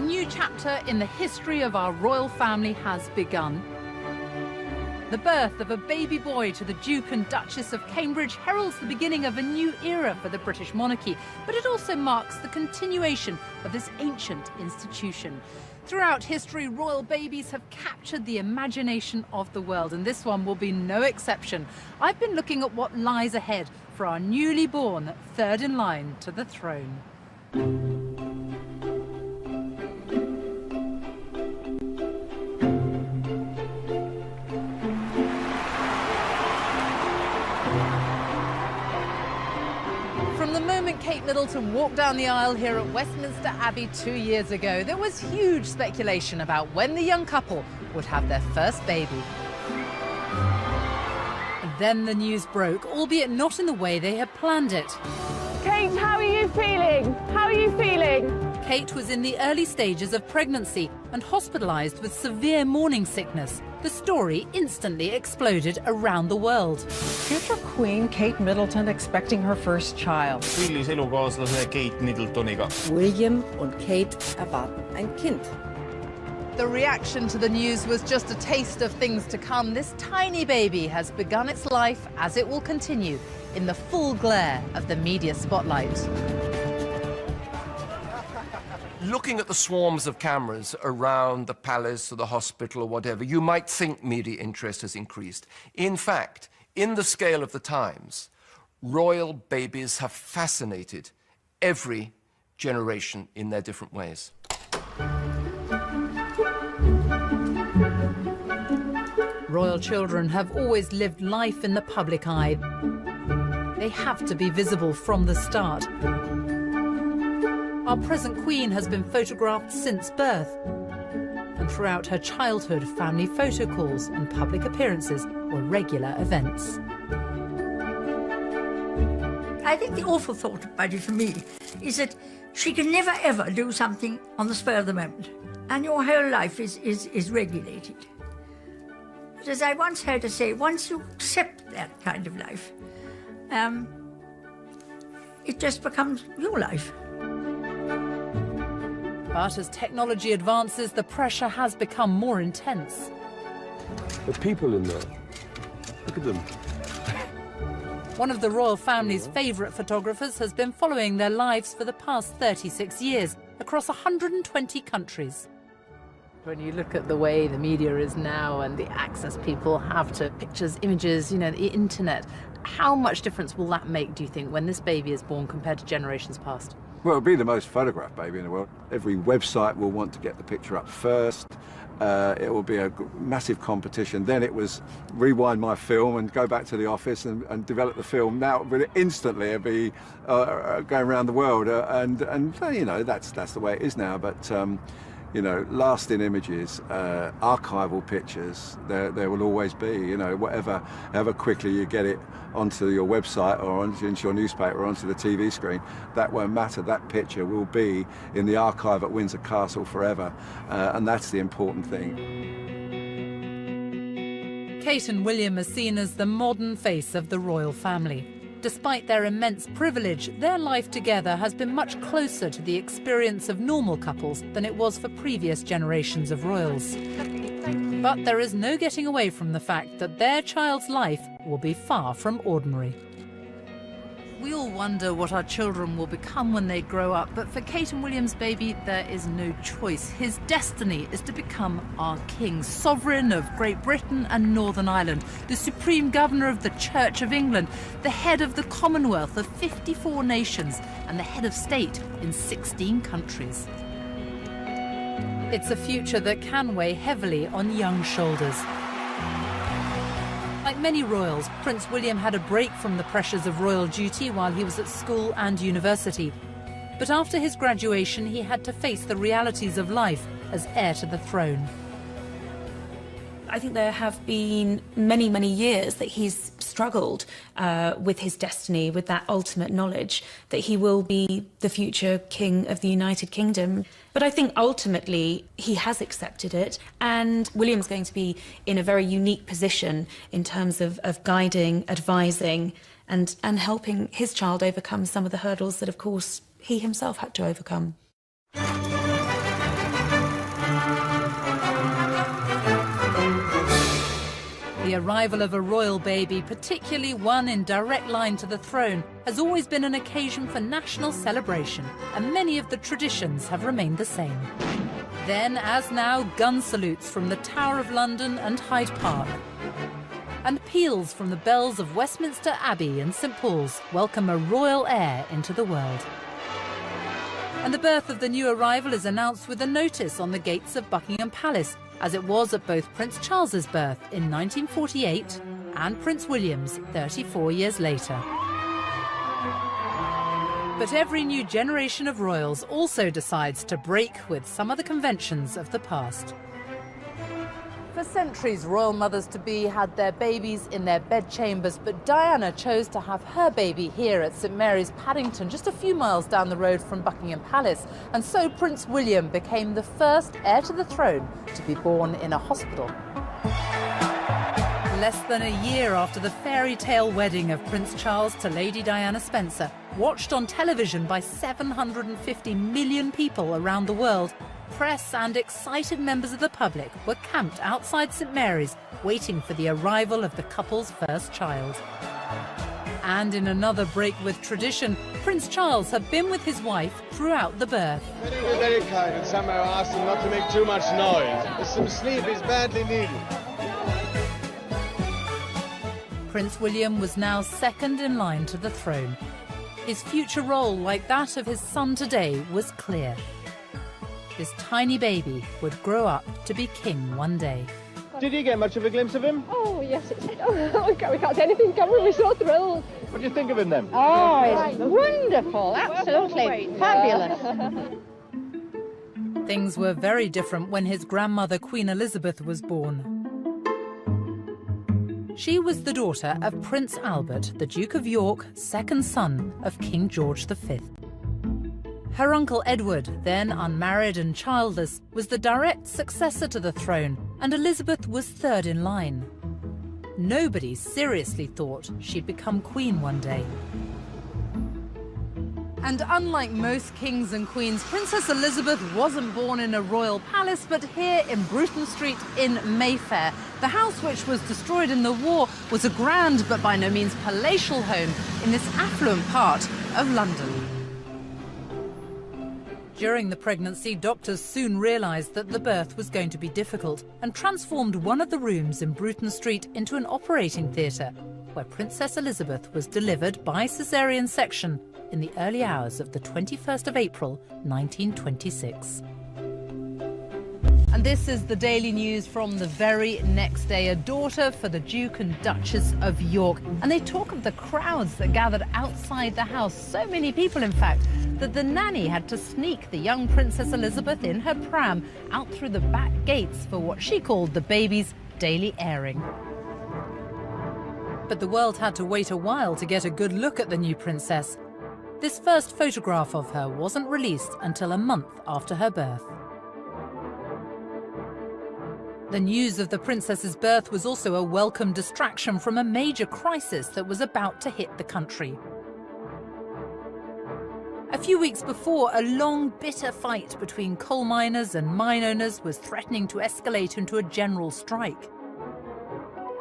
new chapter in the history of our royal family has begun. The birth of a baby boy to the Duke and Duchess of Cambridge heralds the beginning of a new era for the British monarchy, but it also marks the continuation of this ancient institution. Throughout history, royal babies have captured the imagination of the world, and this one will be no exception. I've been looking at what lies ahead for our newly born third in line to the throne. From the moment Kate Middleton walked down the aisle here at Westminster Abbey 2 years ago, there was huge speculation about when the young couple would have their first baby. And then the news broke, albeit not in the way they had planned it. Kate, how are you feeling? How are you feeling? Kate was in the early stages of pregnancy and hospitalised with severe morning sickness. The story instantly exploded around the world. Future Queen Kate Middleton expecting her first child. Kate Middletoniga. William und Kate erwarten ein Kind. The reaction to the news was just a taste of things to come. This tiny baby has begun its life, as it will continue, in the full glare of the media spotlight. Looking at the swarms of cameras around the palace or the hospital or whatever, you might think media interest has increased. In fact, in the scale of the times, royal babies have fascinated every generation in their different ways. Royal children have always lived life in the public eye. They have to be visible from the start. Our present Queen has been photographed since birth, and throughout her childhood, family photo calls and public appearances were regular events. I think the awful thought about it for me is that she can never ever do something on the spur of the moment, and your whole life is regulated. But as I once heard her say, once you accept that kind of life, it just becomes your life. But as technology advances, the pressure has become more intense. The people in there, look at them. One of the royal family's favourite photographers has been following their lives for the past 36 years across 120 countries. When you look at the way the media is now and the access people have to pictures, images, you know, the internet, how much difference will that make, do you think, when this baby is born compared to generations past? Well, it'll be the most photographed baby in the world. Every website will want to get the picture up first. It will be a massive competition. Then it was rewind my film and go back to the office and develop the film. Now, instantly, it'll be going around the world. And you know, that's the way it is now. But you know, lasting images, archival pictures, there will always be, you know, however quickly you get it onto your website or into your newspaper or onto the TV screen, that won't matter. That picture will be in the archive at Windsor Castle forever, and that's the important thing. Kate and William are seen as the modern face of the royal family. Despite their immense privilege, their life together has been much closer to the experience of normal couples than it was for previous generations of royals. But there is no getting away from the fact that their child's life will be far from ordinary. We all wonder what our children will become when they grow up, but for Kate and William's baby, there is no choice. His destiny is to become our king, sovereign of Great Britain and Northern Ireland, the supreme governor of the Church of England, the head of the Commonwealth of 54 nations, and the head of state in 16 countries. It's a future that can weigh heavily on young shoulders. Like many royals, Prince William had a break from the pressures of royal duty while he was at school and university. But after his graduation, he had to face the realities of life as heir to the throne. I think there have been many, many years that he's struggled with his destiny, with that ultimate knowledge that he will be the future king of the United Kingdom. But I think ultimately he has accepted it, and William's going to be in a very unique position in terms of guiding, advising, and helping his child overcome some of the hurdles that, of course, he himself had to overcome. The arrival of a royal baby, particularly one in direct line to the throne, has always been an occasion for national celebration, and many of the traditions have remained the same. Then, as now, gun salutes from the Tower of London and Hyde Park, and peals from the bells of Westminster Abbey and St Paul's welcome a royal heir into the world. And the birth of the new arrival is announced with a notice on the gates of Buckingham Palace, as it was at both Prince Charles's birth in 1948 and Prince William's 34 years later. But every new generation of royals also decides to break with some of the conventions of the past. For centuries, royal mothers-to-be had their babies in their bedchambers, but Diana chose to have her baby here at St Mary's, Paddington, just a few miles down the road from Buckingham Palace. And so Prince William became the first heir to the throne to be born in a hospital. Less than a year after the fairy tale wedding of Prince Charles to Lady Diana Spencer, watched on television by 750 million people around the world, press and excited members of the public were camped outside St Mary's, waiting for the arrival of the couple's first child. And in another break with tradition, Prince Charles had been with his wife throughout the birth. Very, very kind, and somehow asked him not to make too much noise. Some sleep is badly needed. Prince William was now second in line to the throne. His future role, like that of his son today, was clear. This tiny baby would grow up to be king one day. Did you get much of a glimpse of him? Oh, yes, it's it. Oh, we can't say anything, can we? We're so thrilled. What do you think of him then? Oh, it's wonderful, absolutely fabulous. Things were very different when his grandmother, Queen Elizabeth, was born. She was the daughter of Prince Albert, the Duke of York, second son of King George V. Her uncle Edward, then unmarried and childless, was the direct successor to the throne, and Elizabeth was third in line. Nobody seriously thought she'd become queen one day. And unlike most kings and queens, Princess Elizabeth wasn't born in a royal palace, but here in Bruton Street in Mayfair. The house, which was destroyed in the war, was a grand but by no means palatial home in this affluent part of London. During the pregnancy, doctors soon realised that the birth was going to be difficult and transformed one of the rooms in Bruton Street into an operating theatre, where Princess Elizabeth was delivered by caesarean section in the early hours of the 21st of April, 1926. And this is the Daily News from the very next day. A daughter for the Duke and Duchess of York. And they talk of the crowds that gathered outside the house. So many people, in fact, that the nanny had to sneak the young Princess Elizabeth in her pram out through the back gates for what she called the baby's daily airing. But the world had to wait a while to get a good look at the new princess. This first photograph of her wasn't released until a month after her birth. The news of the princess's birth was also a welcome distraction from a major crisis that was about to hit the country. A few weeks before, a long, bitter fight between coal miners and mine owners was threatening to escalate into a general strike.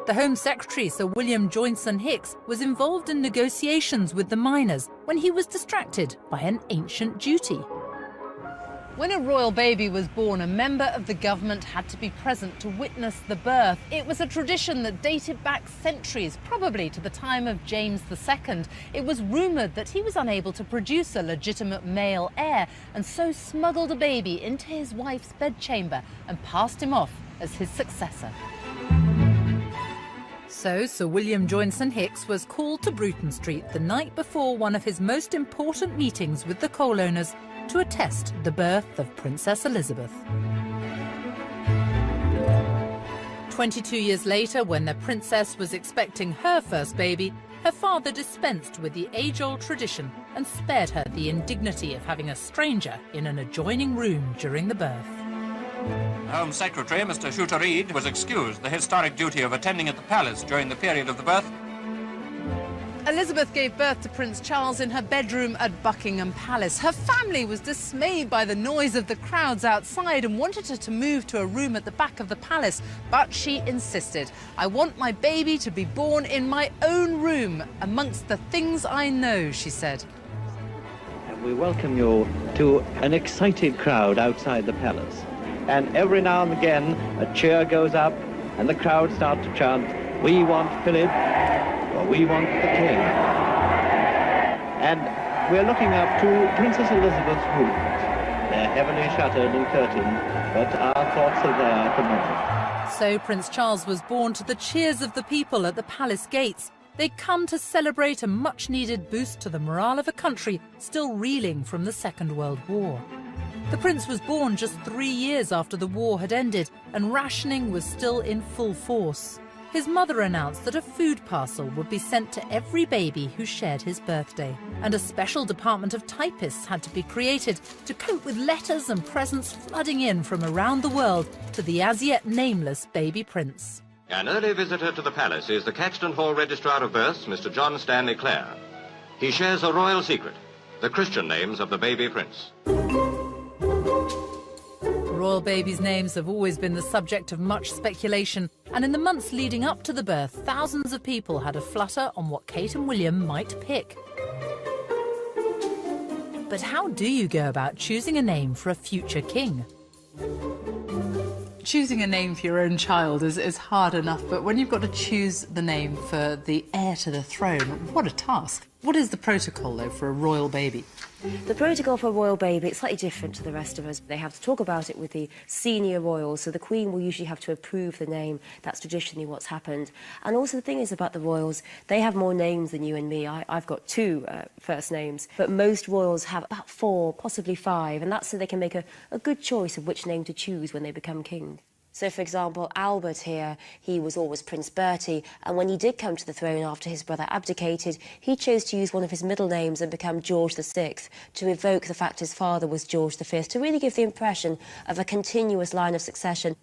The Home Secretary, Sir William Joynson Hicks, was involved in negotiations with the miners when he was distracted by an ancient duty. When a royal baby was born, a member of the government had to be present to witness the birth. It was a tradition that dated back centuries, probably to the time of James II. It was rumoured that he was unable to produce a legitimate male heir, and so smuggled a baby into his wife's bedchamber and passed him off as his successor. So Sir William Joynson Hicks was called to Bruton Street the night before one of his most important meetings with the coal owners to attest the birth of Princess Elizabeth. 22 years later, when the princess was expecting her first baby, her father dispensed with the age-old tradition and spared her the indignity of having a stranger in an adjoining room during the birth. Home Secretary, Mr. Shooter Reed, was excused the historic duty of attending at the palace during the period of the birth. Elizabeth gave birth to Prince Charles in her bedroom at Buckingham Palace. Her family was dismayed by the noise of the crowds outside and wanted her to move to a room at the back of the palace, but she insisted. "I want my baby to be born in my own room, amongst the things I know," she said. And we welcome you to an excited crowd outside the palace. And every now and again, a cheer goes up and the crowd start to chant, "We want Philip," or "We want the King." And we're looking up to Princess Elizabeth's rooms. They're heavily shuttered and curtained, but our thoughts are there at the moment. So Prince Charles was born to the cheers of the people at the palace gates. They'd come to celebrate a much-needed boost to the morale of a country still reeling from the Second World War. The prince was born just 3 years after the war had ended, and rationing was still in full force. His mother announced that a food parcel would be sent to every baby who shared his birthday, and a special department of typists had to be created to cope with letters and presents flooding in from around the world to the as-yet nameless baby prince. An early visitor to the palace is the Caxton Hall Registrar of Births, Mr. John Stanley Clare. He shares a royal secret, the Christian names of the baby prince. Royal babies' names have always been the subject of much speculation, and in the months leading up to the birth, thousands of people had a flutter on what Kate and William might pick. But how do you go about choosing a name for a future king? Choosing a name for your own child is hard enough, but when you've got to choose the name for the heir to the throne, what a task. What is the protocol, though, for a royal baby? The protocol for a royal baby, it's slightly different to the rest of us. They have to talk about it with the senior royals, so the Queen will usually have to approve the name. That's traditionally what's happened. And also the thing is about the royals, they have more names than you and me. I've got 2 first names, but most royals have about 4, possibly 5, and that's so they can make a good choice of which name to choose when they become king. So, for example, Albert here, he was always Prince Bertie, and when he did come to the throne after his brother abdicated, he chose to use one of his middle names and become George VI to evoke the fact his father was George V, to really give the impression of a continuous line of succession.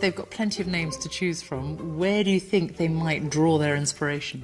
They've got plenty of names to choose from. Where do you think they might draw their inspiration?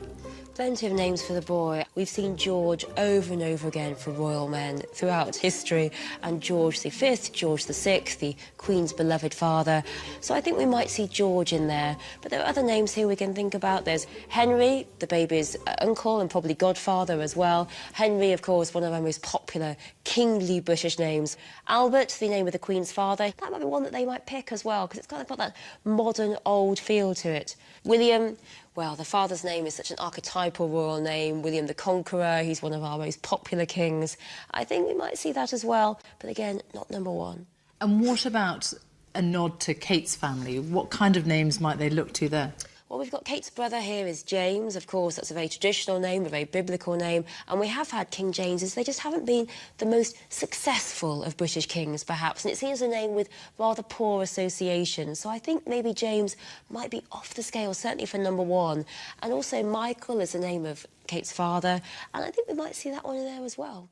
Plenty of names for the boy. We've seen George over and over again for royal men throughout history, and George V, George VI, the Queen's beloved father. So I think we might see George in there. But there are other names here we can think about. There's Henry, the baby's uncle and probably godfather as well. Henry, of course, one of our most popular kingly British names. Albert, the name of the Queen's father. That might be one that they might pick as well, because it's kind of got that modern, old feel to it. William, well, the father's name is such an archetypal royal name. William the Conqueror, he's one of our most popular kings. I think we might see that as well, but again, not number 1. And what about a nod to Kate's family? What kind of names might they look to there? Well, we've got Kate's brother here is James. Of course, that's a very traditional name, a very biblical name. And we have had King Jameses. They just haven't been the most successful of British kings, perhaps. And it seems a name with rather poor association. So I think maybe James might be off the scale, certainly for number 1. And also Michael is the name of Kate's father. And I think we might see that one in there as well.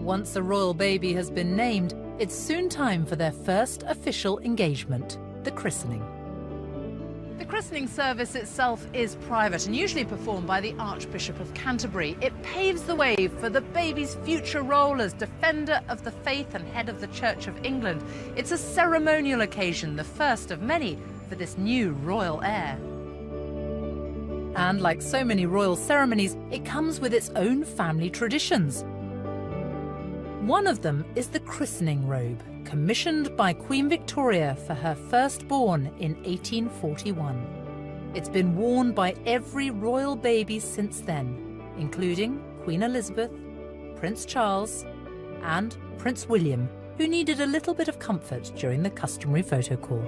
Once a royal baby has been named, it's soon time for their first official engagement, the christening. The christening service itself is private and usually performed by the Archbishop of Canterbury. It paves the way for the baby's future role as defender of the faith and head of the Church of England. It's a ceremonial occasion, the first of many for this new royal heir. And like so many royal ceremonies, it comes with its own family traditions. One of them is the christening robe, commissioned by Queen Victoria for her firstborn in 1841. It's been worn by every royal baby since then, including Queen Elizabeth, Prince Charles, and Prince William, who needed a little bit of comfort during the customary photo call.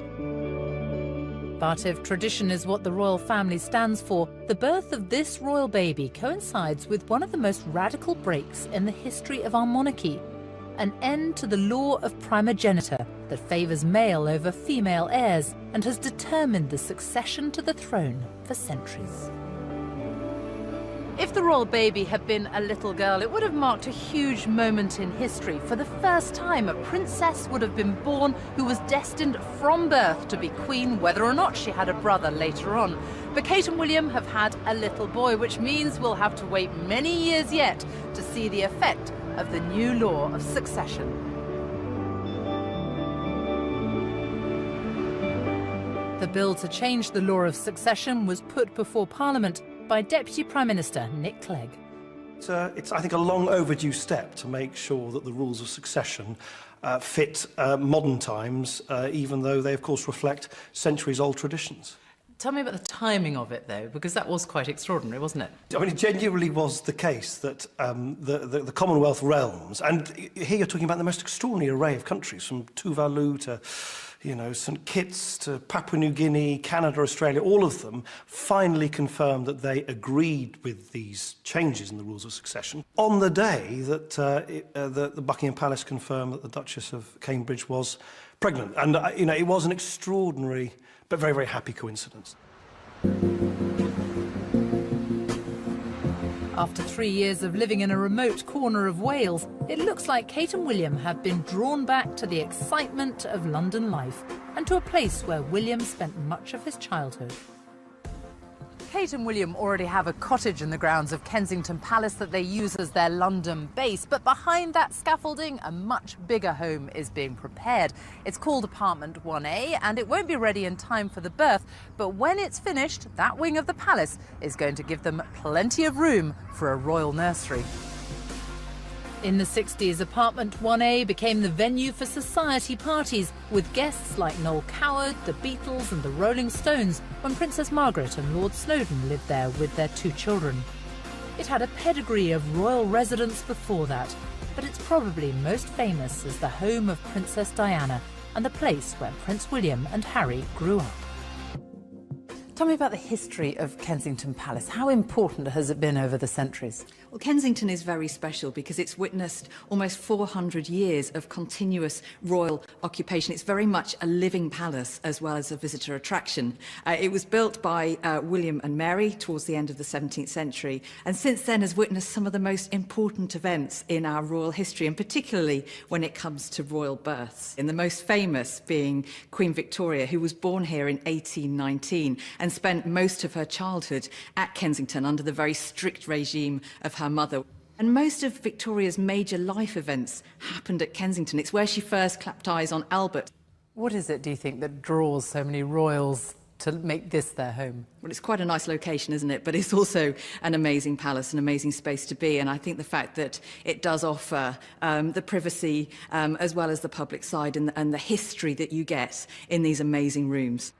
But if tradition is what the royal family stands for, the birth of this royal baby coincides with one of the most radical breaks in the history of our monarchy, an end to the law of primogeniture that favours male over female heirs and has determined the succession to the throne for centuries. If the royal baby had been a little girl, it would have marked a huge moment in history. For the first time, a princess would have been born who was destined from birth to be queen, whether or not she had a brother later on. But Kate and William have had a little boy, which means we'll have to wait many years yet to see the effect of the new law of succession. The bill to change the law of succession was put before Parliament by Deputy Prime Minister Nick Clegg. It's, I think, a long overdue step to make sure that the rules of succession fit modern times, even though they, of course, reflect centuries-old traditions. Tell me about the timing of it, though, because that was quite extraordinary, wasn't it? I mean, it genuinely was the case that the Commonwealth realms, and here you're talking about the most extraordinary array of countries, from Tuvalu to, you know, St Kitts to Papua New Guinea, Canada, Australia, all of them finally confirmed that they agreed with these changes in the rules of succession on the day that the Buckingham Palace confirmed that the Duchess of Cambridge was pregnant. And, you know, it was an extraordinary but very, very happy coincidence. After 3 years of living in a remote corner of Wales, it looks like Kate and William have been drawn back to the excitement of London life and to a place where William spent much of his childhood. Kate and William already have a cottage in the grounds of Kensington Palace that they use as their London base, but behind that scaffolding, a much bigger home is being prepared. It's called Apartment 1A, and it won't be ready in time for the birth, but when it's finished, that wing of the palace is going to give them plenty of room for a royal nursery. In the 60s, Apartment 1A became the venue for society parties, with guests like Noel Coward, the Beatles and the Rolling Stones, when Princess Margaret and Lord Snowdon lived there with their 2 children. It had a pedigree of royal residence before that, but it's probably most famous as the home of Princess Diana and the place where Prince William and Harry grew up. Tell me about the history of Kensington Palace. How important has it been over the centuries? Well, Kensington is very special because it's witnessed almost 400 years of continuous royal occupation. It's very much a living palace as well as a visitor attraction. It was built by William and Mary towards the end of the 17th century, and since then has witnessed some of the most important events in our royal history, and particularly when it comes to royal births. And the most famous being Queen Victoria, who was born here in 1819 and spent most of her childhood at Kensington under the very strict regime of her mother. And most of Victoria's major life events happened at Kensington. It's where she first clapped eyes on Albert. What is it, do you think, that draws so many royals to make this their home? Well, it's quite a nice location, isn't it? But it's also an amazing palace, an amazing space to be. And I think the fact that it does offer the privacy as well as the public side and the history that you get in these amazing rooms.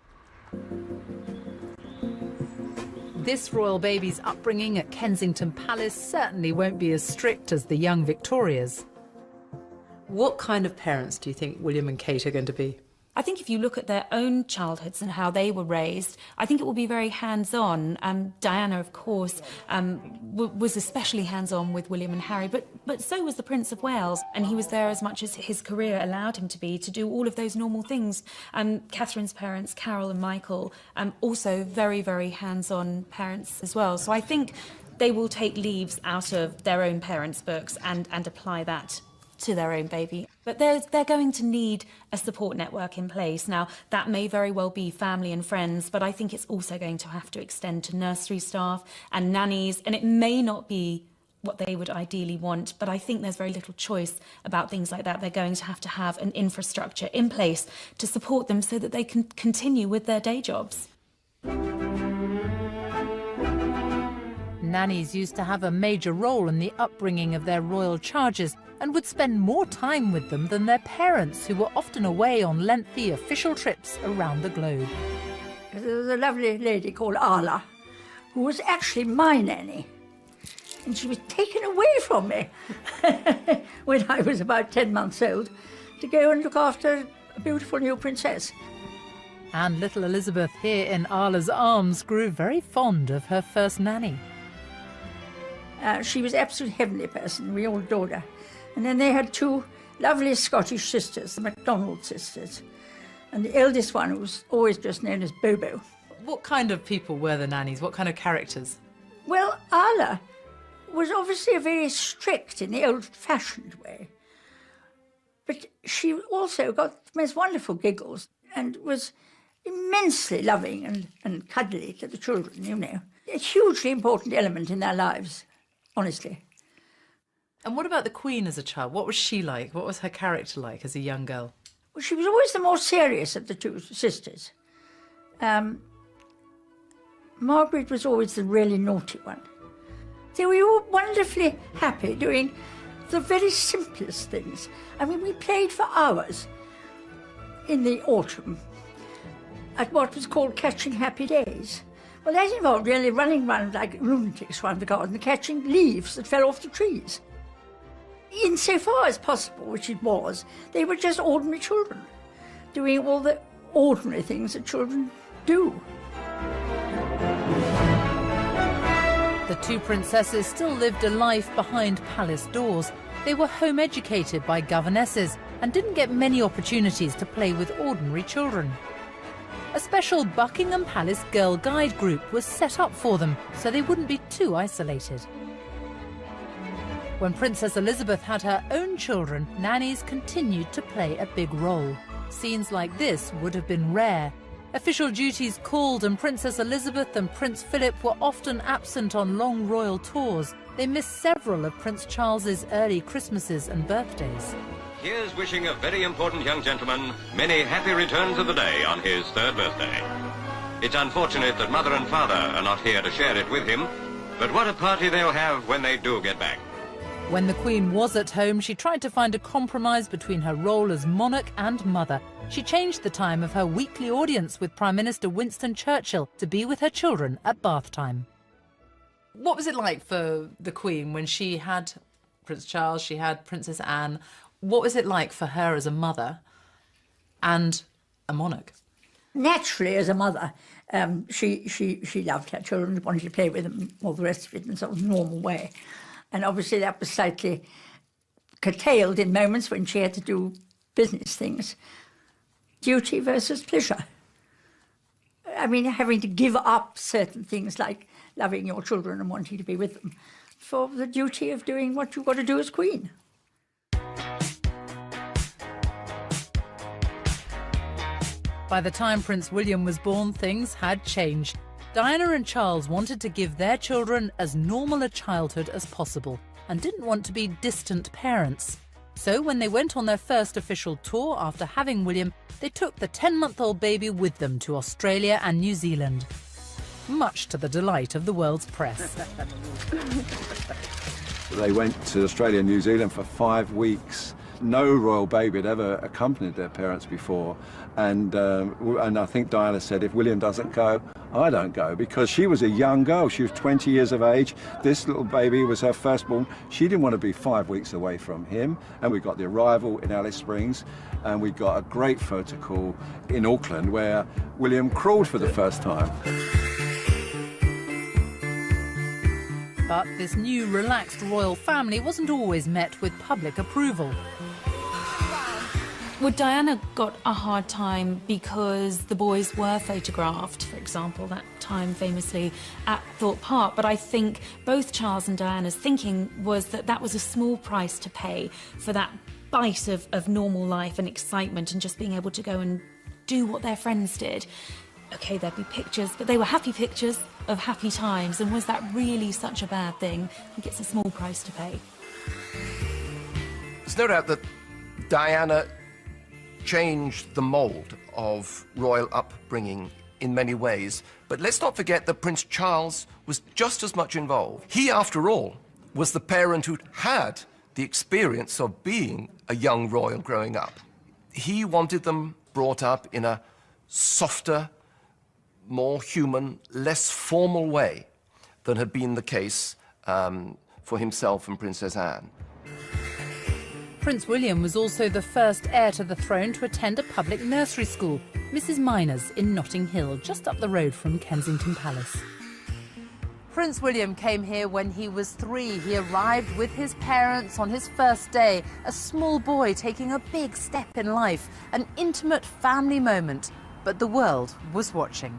This royal baby's upbringing at Kensington Palace certainly won't be as strict as the young Victoria's. What kind of parents do you think William and Kate are going to be? I think if you look at their own childhoods and how they were raised, I think it will be very hands-on. Diana, of course, was especially hands-on with William and Harry, but so was the Prince of Wales, and he was there as much as his career allowed him to be, to do all of those normal things. Catherine's parents, Carol and Michael, also very, very hands-on parents as well. So I think they will take leaves out of their own parents' books and apply that to their own baby. But they're going to need a support network in place. Now, that may very well be family and friends, but I think it's also going to have to extend to nursery staff and nannies, and it may not be what they would ideally want, but I think there's very little choice about things like that. They're going to have an infrastructure in place to support them so that they can continue with their day jobs. Nannies used to have a major role in the upbringing of their royal charges and would spend more time with them than their parents, who were often away on lengthy official trips around the globe. There was a lovely lady called Arla, who was actually my nanny. And she was taken away from me when I was about 10 months old to go and look after a beautiful new princess. And little Elizabeth, here in Arla's arms, grew very fond of her first nanny. She was an absolute heavenly person. We all adored her. And then they had 2 lovely Scottish sisters, the MacDonald sisters. And the eldest one was always just known as Bobo. What kind of people were the nannies? What kind of characters? Well, Arla was obviously very strict in the old-fashioned way. But she also got the most wonderful giggles and was immensely loving and cuddly to the children, you know. A hugely important element in their lives, honestly. And what about the Queen as a child? What was she like? What was her character like as a young girl? Well, she was always the more serious of the two sisters. Margaret was always the really naughty one. They were all wonderfully happy doing the very simplest things. I mean, we played for hours in the autumn at what was called catching happy days. Well, that involved really running around like lunatics around the garden, catching leaves that fell off the trees. Insofar as possible, which it was, they were just ordinary children, doing all the ordinary things that children do. The two princesses still lived a life behind palace doors. They were home-educated by governesses and didn't get many opportunities to play with ordinary children. A special Buckingham Palace Girl Guide group was set up for them so they wouldn't be too isolated. When Princess Elizabeth had her own children, nannies continued to play a big role. Scenes like this would have been rare. Official duties called, and Princess Elizabeth and Prince Philip were often absent on long royal tours. They missed several of Prince Charles's early Christmases and birthdays. Here's wishing a very important young gentleman many happy returns of the day on his 3rd birthday. It's unfortunate that Mother and Father are not here to share it with him, but what a party they'll have when they do get back. When the Queen was at home, she tried to find a compromise between her role as monarch and mother. She changed the time of her weekly audience with Prime Minister Winston Churchill to be with her children at bath time. What was it like for the Queen when she had Prince Charles, she had Princess Anne? What was it like for her as a mother and a monarch? Naturally, as a mother, she loved her children, wanted to play with them, all the rest of it in sort of normal way. And obviously that was slightly curtailed in moments when she had to do business things. Duty versus pleasure. I mean, having to give up certain things like loving your children and wanting to be with them for the duty of doing what you've got to do as Queen. By the time Prince William was born, things had changed. Diana and Charles wanted to give their children as normal a childhood as possible and didn't want to be distant parents. So when they went on their first official tour after having William, they took the 10-month-old baby with them to Australia and New Zealand, much to the delight of the world's press. They went to Australia and New Zealand for 5 weeks. No royal baby had ever accompanied their parents before, and I think Diana said, if William doesn't go, I don't go, because she was a young girl. She was 20 years of age. This little baby was her firstborn. She didn't want to be 5 weeks away from him. And we got the arrival in Alice Springs, and we got a great photo call in Auckland where William crawled for the first time. But this new relaxed royal family wasn't always met with public approval. Well, Diana got a hard time because the boys were photographed, for example, that time famously at Thorpe Park. But I think both Charles and Diana's thinking was that that was a small price to pay for that bite of normal life and excitement and just being able to go and do what their friends did. OK, there'd be pictures, but they were happy pictures of happy times. And was that really such a bad thing? I think it's a small price to pay. There's no doubt that Diana changed the mould of royal upbringing in many ways. But let's not forget that Prince Charles was just as much involved. He, after all, was the parent who'd had the experience of being a young royal growing up. He wanted them brought up in a softer, more human, less formal way than had been the case for himself and Princess Anne. Prince William was also the first heir to the throne to attend a public nursery school, Mrs. Minor's in Notting Hill, just up the road from Kensington Palace. Prince William came here when he was 3. He arrived with his parents on his first day, a small boy taking a big step in life, an intimate family moment. But the world was watching.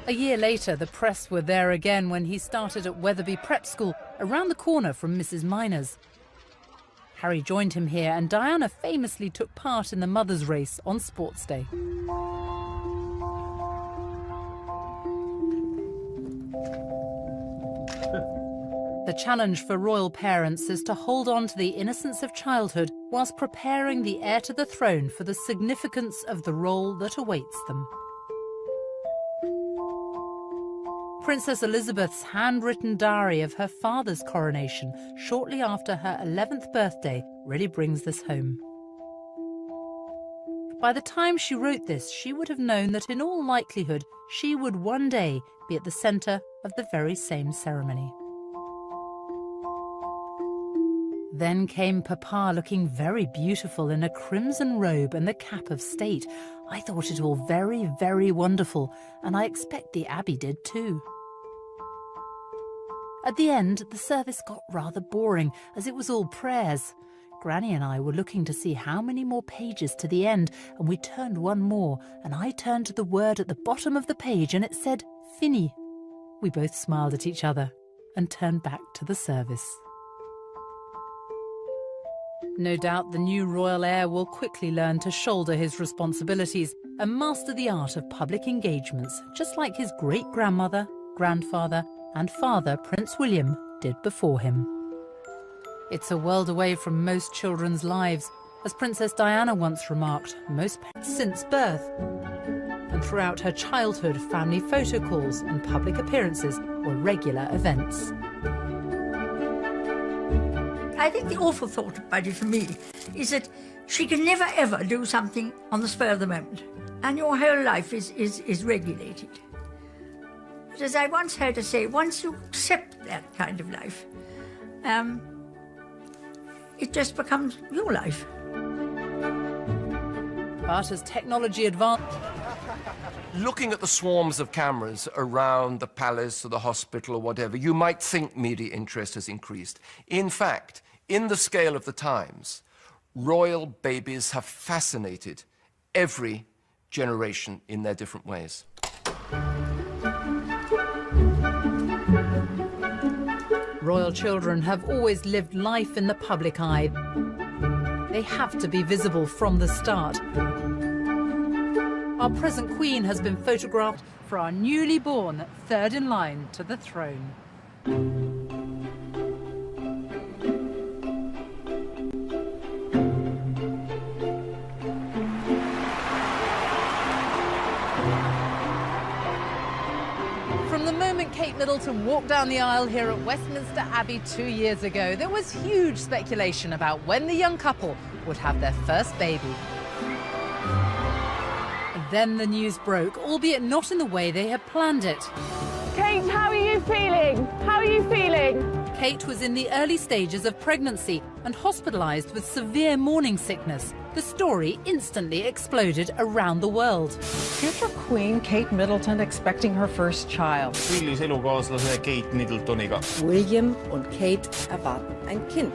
A year later, the press were there again when he started at Wetherby Prep School, around the corner from Mrs. Minor's. Harry joined him here, and Diana famously took part in the Mother's Race on Sports Day. The challenge for royal parents is to hold on to the innocence of childhood whilst preparing the heir to the throne for the significance of the role that awaits them. Princess Elizabeth's handwritten diary of her father's coronation shortly after her 11th birthday really brings this home. By the time she wrote this, she would have known that in all likelihood she would one day be at the centre of the very same ceremony. Then came Papa, looking very beautiful in a crimson robe and the cap of state. I thought it all very, very wonderful, and I expect the Abbey did too. At the end, the service got rather boring, as it was all prayers. Granny and I were looking to see how many more pages to the end, and we turned one more, and I turned to the word at the bottom of the page, and it said, "Fini." We both smiled at each other and turned back to the service. No doubt the new royal heir will quickly learn to shoulder his responsibilities and master the art of public engagements, just like his great-grandmother, grandfather, and father, Prince William, did before him. It's a world away from most children's lives, as Princess Diana once remarked, most since birth. And throughout her childhood, family photo calls and public appearances were regular events. I think the awful thought about it for me is that she can never ever do something on the spur of the moment, and your whole life is regulated. But as I once heard her say, once you accept that kind of life, it just becomes your life. But as technology advanced... Looking at the swarms of cameras around the palace or the hospital or whatever, you might think media interest has increased. In fact, in the scale of the times, royal babies have fascinated every generation in their different ways. Royal children have always lived life in the public eye. They have to be visible from the start. Our present Queen has been photographed for our newly born third in line to the throne. From the moment Kate Middleton walked down the aisle here at Westminster Abbey 2 years ago, there was huge speculation about when the young couple would have their first baby. Then the news broke, albeit not in the way they had planned it. Kate, how are you feeling? How are you feeling? Kate was in the early stages of pregnancy and hospitalised with severe morning sickness. The story instantly exploded around the world. Future Queen Kate Middleton expecting her first child. Elukaaslasele Kate Middletoniga. William und Kate erwarten ein Kind.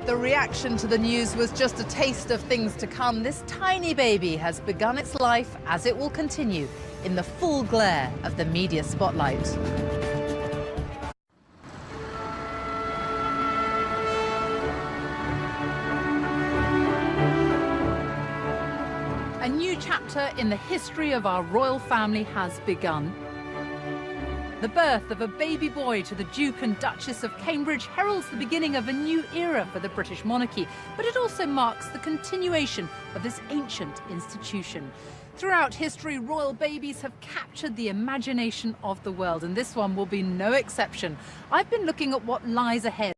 The reaction to the news was just a taste of things to come. This tiny baby has begun its life, as it will continue, in the full glare of the media spotlight. A new chapter in the history of our royal family has begun. The birth of a baby boy to the Duke and Duchess of Cambridge heralds the beginning of a new era for the British monarchy, but it also marks the continuation of this ancient institution. Throughout history, royal babies have captured the imagination of the world, and this one will be no exception. I've been looking at what lies ahead.